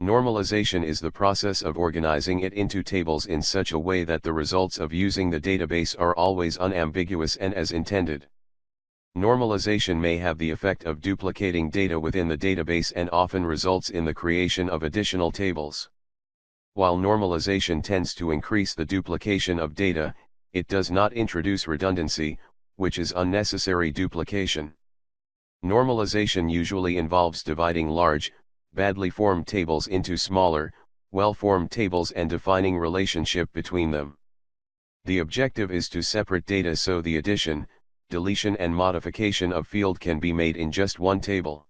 Normalization is the process of organizing it into tables in such a way that the results of using the database are always unambiguous and as intended. Normalization may have the effect of duplicating data within the database and often results in the creation of additional tables. While normalization tends to increase the duplication of data, it does not introduce redundancy, which is unnecessary duplication. Normalization usually involves dividing large, badly formed tables into smaller, well-formed tables and defining relationship between them. The objective is to separate data so the addition, deletion and modification of field can be made in just one table.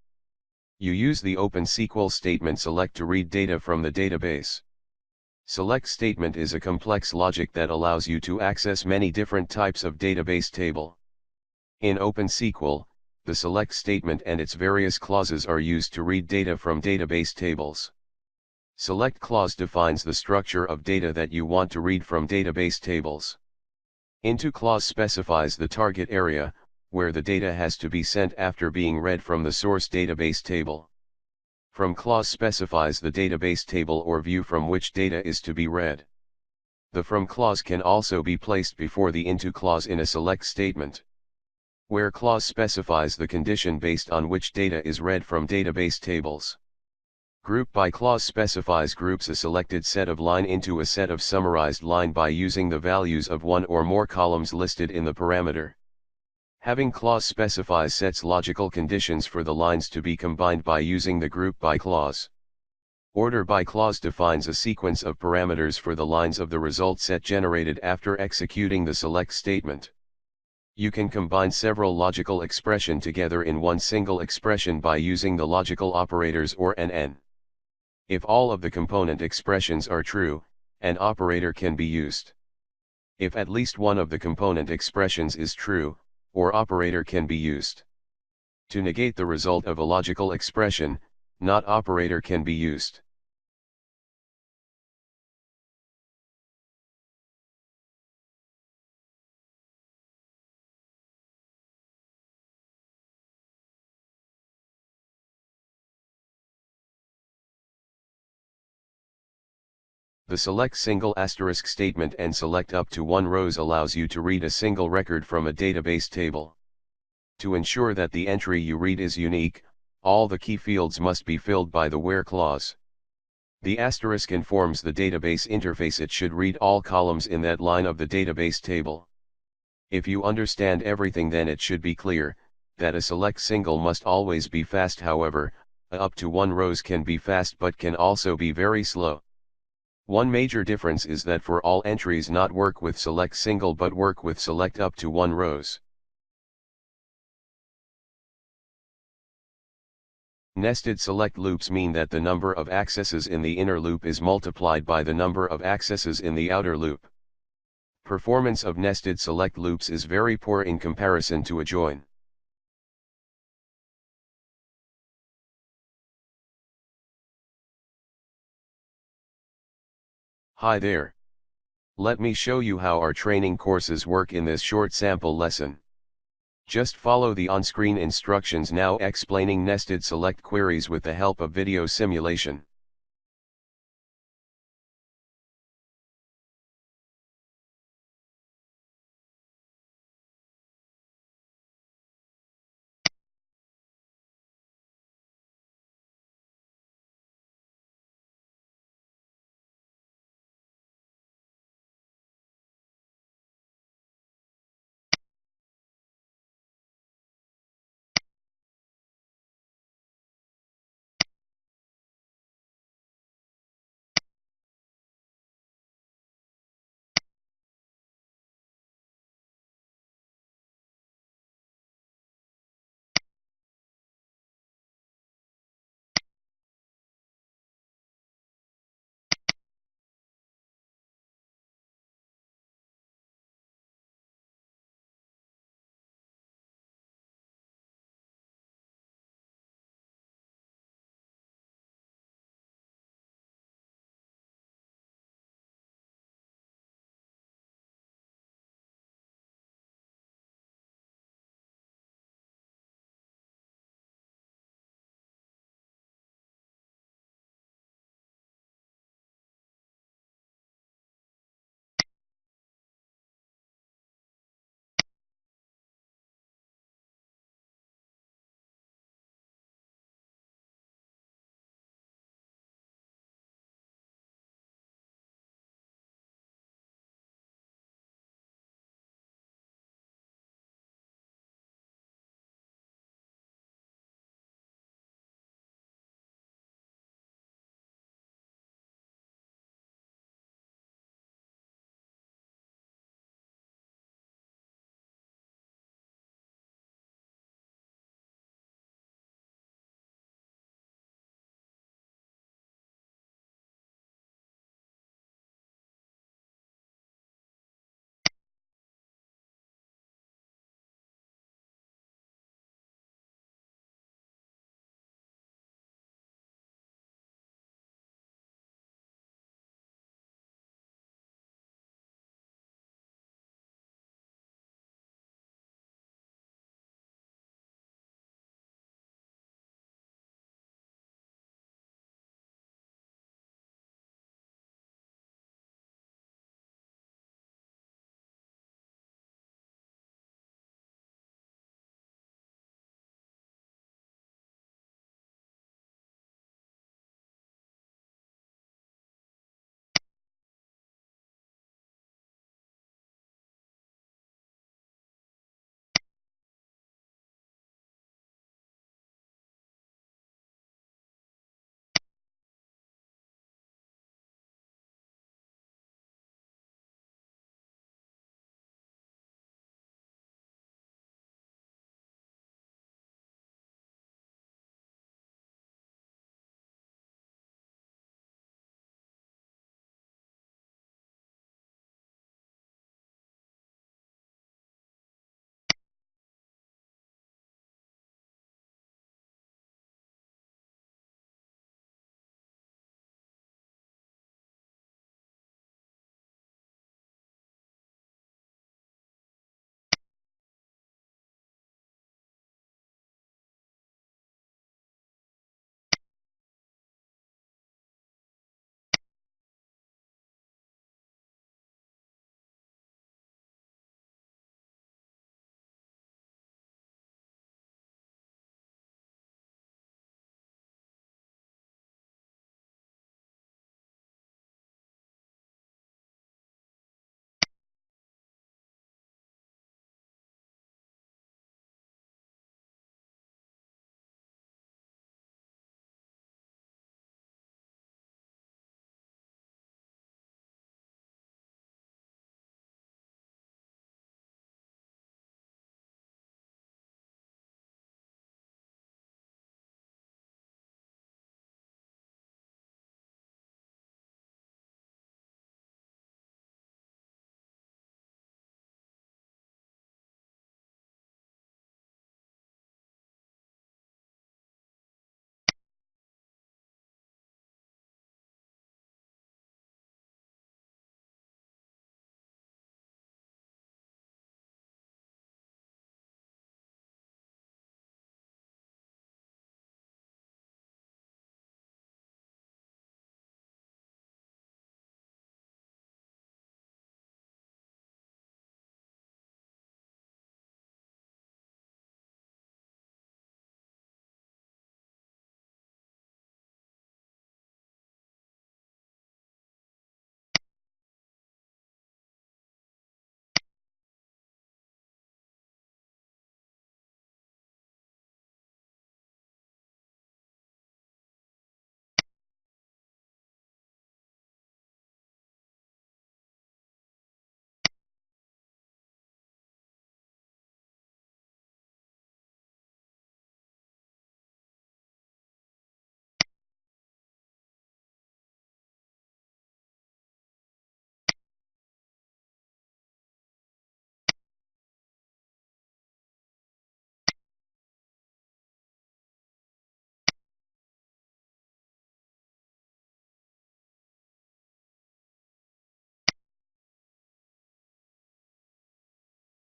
You use the OpenSQL statement select to read data from the database. Select statement is a complex logic that allows you to access many different types of database table. In OpenSQL, the select statement and its various clauses are used to read data from database tables. Select clause defines the structure of data that you want to read from database tables. Into clause specifies the target area, where the data has to be sent after being read from the source database table. From clause specifies the database table or view from which data is to be read. The from clause can also be placed before the into clause in a select statement. Where clause specifies the condition based on which data is read from database tables. Group by clause specifies groups a selected set of line into a set of summarized line by using the values of one or more columns listed in the parameter. Having clause specifies sets logical conditions for the lines to be combined by using the group by clause. Order by clause defines a sequence of parameters for the lines of the result set generated after executing the select statement. You can combine several logical expressions together in one single expression by using the logical operators or and. If all of the component expressions are true, an operator can be used. If at least one of the component expressions is true, or operator can be used. To negate the result of a logical expression, not operator can be used. The select single asterisk statement and select up to one rows allows you to read a single record from a database table. To ensure that the entry you read is unique, all the key fields must be filled by the where clause. The asterisk informs the database interface it should read all columns in that line of the database table. If you understand everything, then it should be clear that a select single must always be fast. However, up to one rows can be fast but can also be very slow. One major difference is that for all entries not work with select single but work with select up to one rows. Nested select loops mean that the number of accesses in the inner loop is multiplied by the number of accesses in the outer loop. Performance of nested select loops is very poor in comparison to a join. Hi there. Let me show you how our training courses work in this short sample lesson. Just follow the on-screen instructions now explaining nested select queries with the help of video simulation.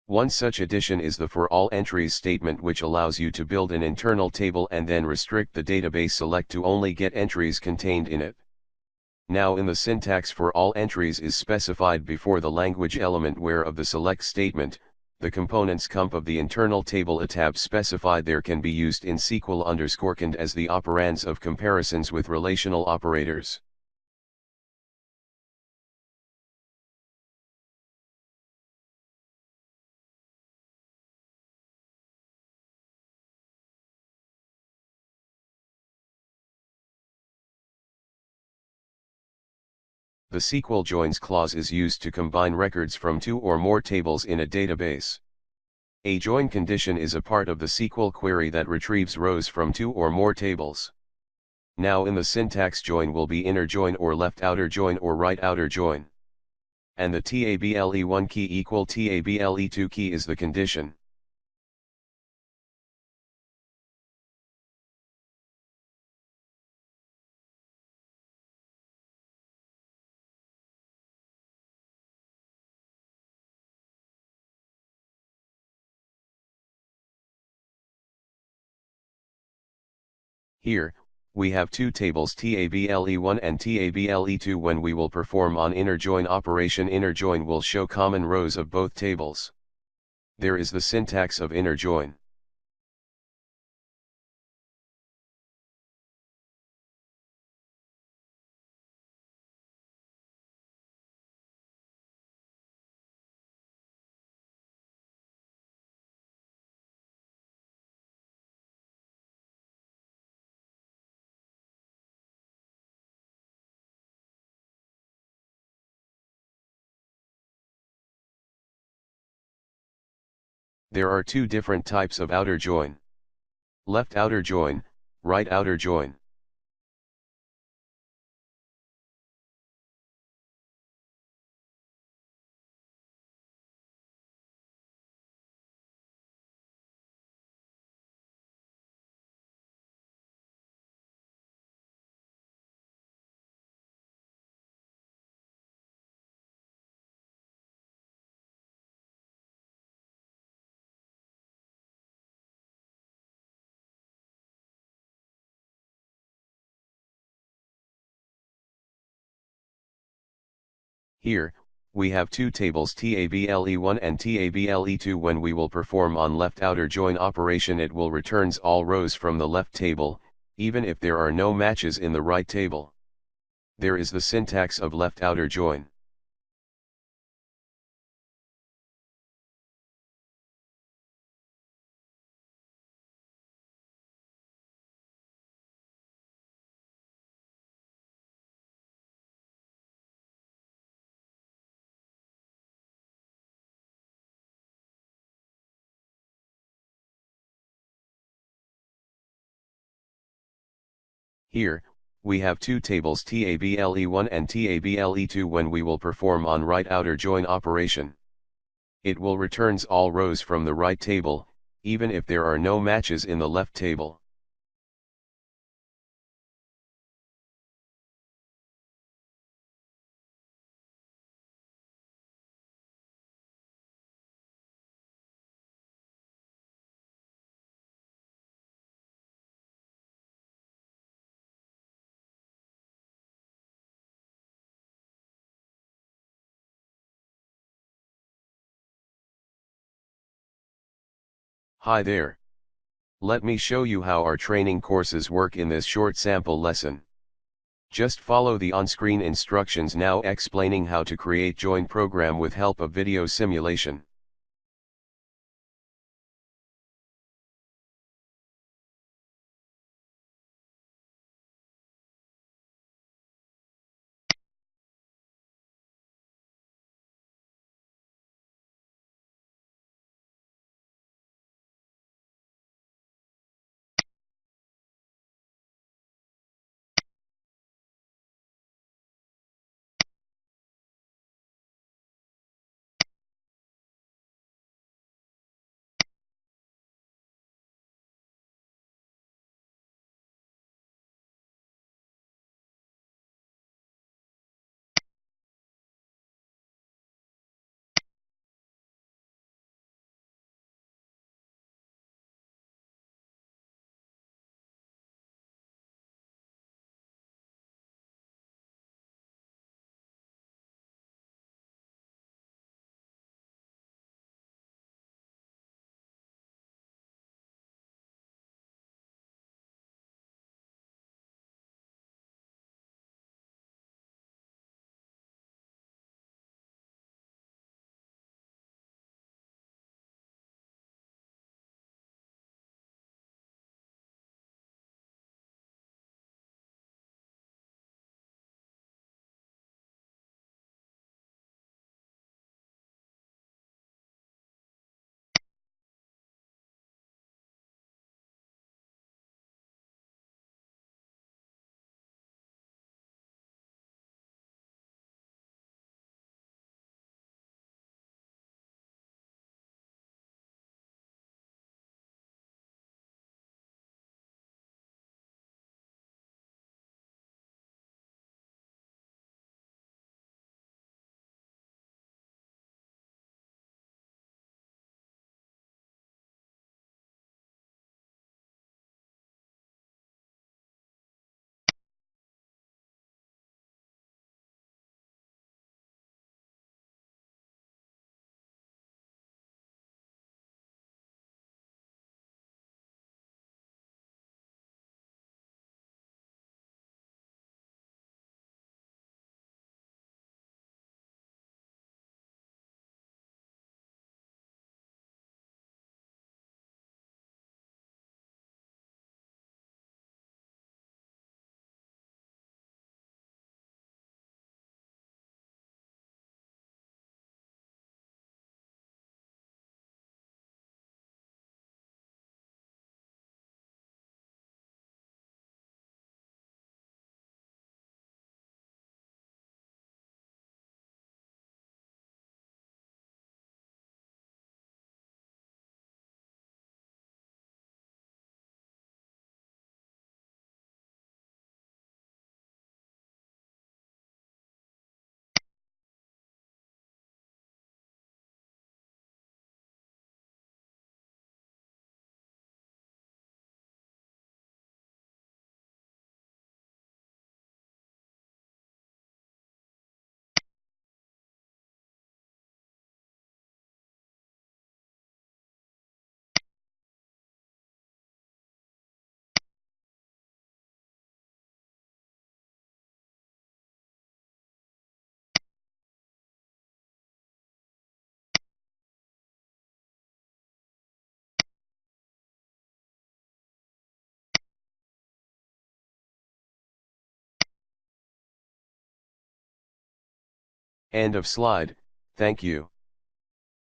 One such addition is the for all entries statement, which allows you to build an internal table and then restrict the database select to only get entries contained in it. Now in the syntax, for all entries is specified before the language element where of the select statement, the components comp of the internal table a tab specified there can be used in SQL_cond as the operands of comparisons with relational operators. The SQL joins clause is used to combine records from two or more tables in a database. A join condition is a part of the SQL query that retrieves rows from two or more tables. Now in the syntax, join will be inner join or left outer join or right outer join. And the table1 key equal table2 key is the condition. Here, we have two tables table1 and table2. When we will perform on inner join operation, inner join will show common rows of both tables. There is the syntax of inner join. There are two different types of outer join: left outer join, right outer join. Here, we have two tables table1 and table2. When we will perform on left outer join operation, it will returns all rows from the left table, even if there are no matches in the right table. There is the syntax of left outer join. Here, we have two tables table1 and table2. When we will perform on right outer join operation, it will returns all rows from the right table, even if there are no matches in the left table. Hi there. Let me show you how our training courses work in this short sample lesson. Just follow the on-screen instructions now explaining how to create join program with help of video simulation. End of slide, thank you.